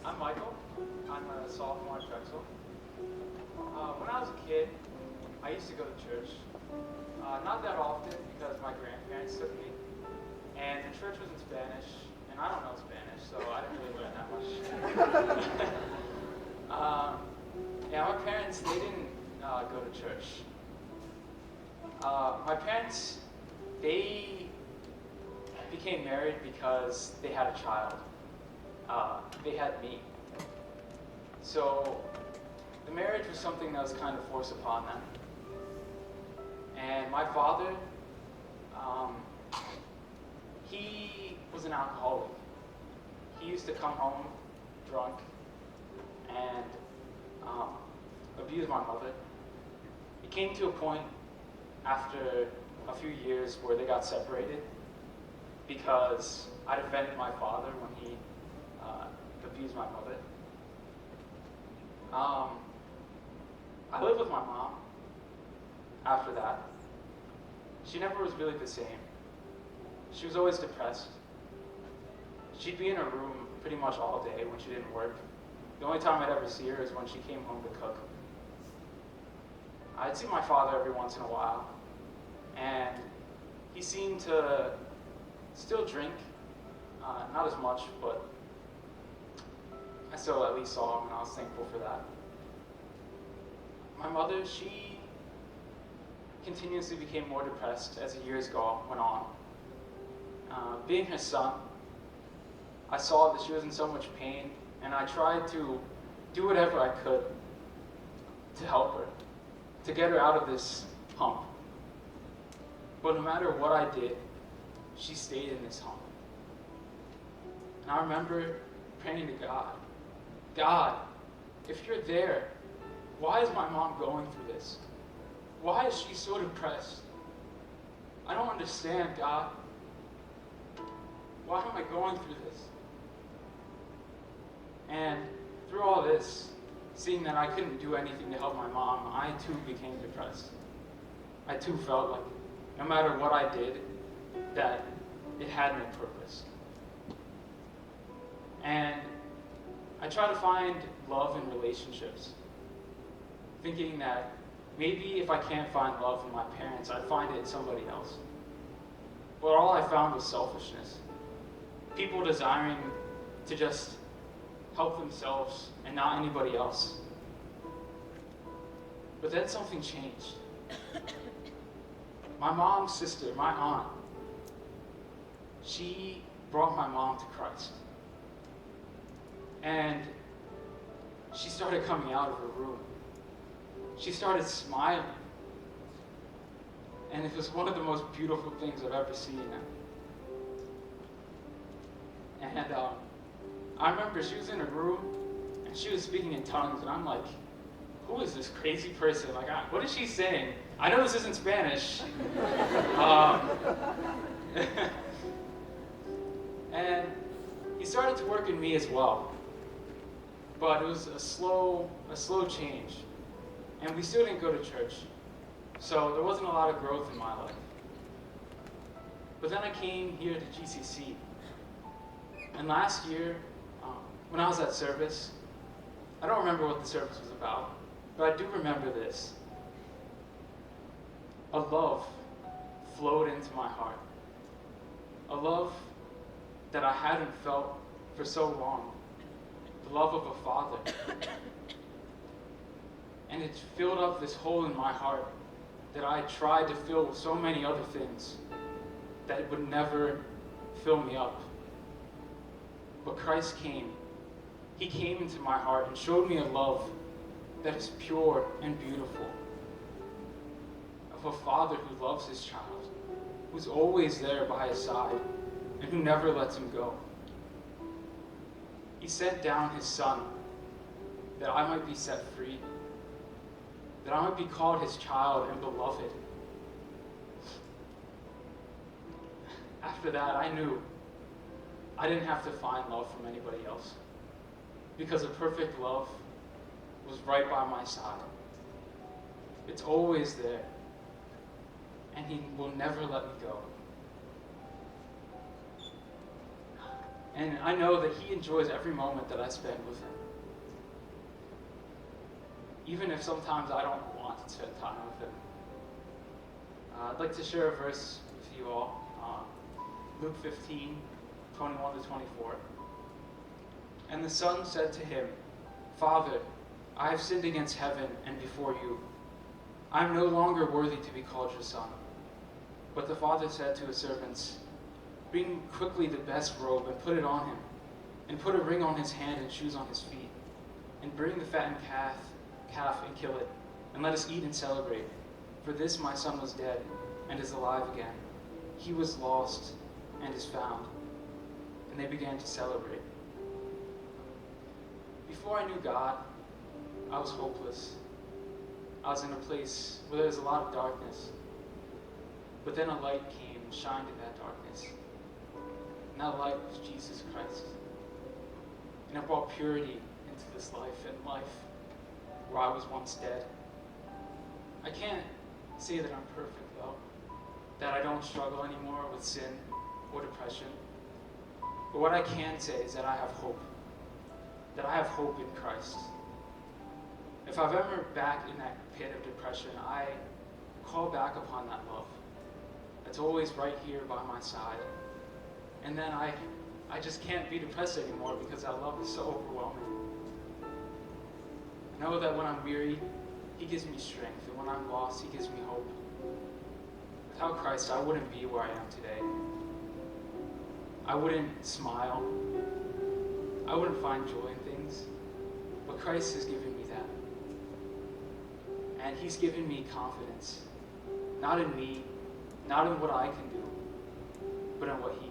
I'm Michael. I'm a sophomore at Drexel. When I was a kid, I used to go to church. Not that often because my grandparents took me. And the church was in Spanish, and I don't know Spanish, so I didn't really learn that much. Yeah, my parents, they didn't go to church. My parents, they became married because they had a child. They had me. So the marriage was something that was kind of forced upon them. And my father, he was an alcoholic. He used to come home drunk and abuse my mother. It came to a point after a few years where they got separated because I defended my father when he abused my mother. I lived with my mom after that. She never was really the same. She was always depressed. She'd be in her room pretty much all day when she didn't work. The only time I'd ever see her is when she came home to cook. I'd see my father every once in a while, and he seemed to still drink, not as much, but I still at least saw him, and I was thankful for that. My mother, she continuously became more depressed as the years went on. Being her son, I saw that she was in so much pain, and I tried to do whatever I could to help her, to get her out of this hump. But no matter what I did, she stayed in this hump. And I remember praying to God, God, if you're there, why is my mom going through this? Why is she so depressed? I don't understand, God. Why am I going through this? And through all this, seeing that I couldn't do anything to help my mom, I too became depressed. I too felt like no matter what I did, that it had no purpose. And I try to find love in relationships, thinking that maybe if I can't find love in my parents, I'd find it in somebody else. But all I found was selfishness. People desiring to just help themselves and not anybody else. But then something changed. My mom's sister, my aunt, she brought my mom to Christ. And she started coming out of her room. She started smiling. And it was one of the most beautiful things I've ever seen. And I remember she was in a room and she was speaking in tongues, and I'm like, who is this crazy person? Like, what is she saying? I know this isn't Spanish. And he started to work in me as well. But it was a slow change. And we still didn't go to church. So there wasn't a lot of growth in my life. But then I came here to GCC. And last year, when I was at service, I don't remember what the service was about, but I do remember this. A love flowed into my heart. A love that I hadn't felt for so long. The love of a father. And it filled up this hole in my heart that I tried to fill with so many other things that it would never fill me up. But Christ came. He came into my heart and showed me a love that is pure and beautiful. Of a father who loves his child, who's always there by his side, and who never lets him go. He sent down his son that I might be set free, that I might be called his child and beloved. After that, I knew I didn't have to find love from anybody else, because a perfect love was right by my side. It's always there, and he will never let me go. And I know that He enjoys every moment that I spend with Him. Even if sometimes I don't want to spend time with Him. I'd like to share a verse with you all. Luke 15, 21 to 24. And the son said to him, Father, I have sinned against heaven and before you. I am no longer worthy to be called your son. But the father said to his servants, Bring quickly the best robe and put it on him, and put a ring on his hand and shoes on his feet, and bring the fattened calf and kill it, and let us eat and celebrate. For this my son was dead and is alive again. He was lost and is found. And they began to celebrate. Before I knew God, I was hopeless. I was in a place where there was a lot of darkness. But then a light came and shined in that darkness. And that light was Jesus Christ. And it brought purity into this life and life where I was once dead. I can't say that I'm perfect, though. That I don't struggle anymore with sin or depression. But what I can say is that I have hope. That I have hope in Christ. If I've ever back in that pit of depression, I call back upon that love. That's always right here by my side. And then I just can't be depressed anymore because that love is so overwhelming. I know that when I'm weary, He gives me strength. And when I'm lost, He gives me hope. Without Christ, I wouldn't be where I am today. I wouldn't smile. I wouldn't find joy in things. But Christ has given me that. And He's given me confidence. Not in me, not in what I can do, but in what He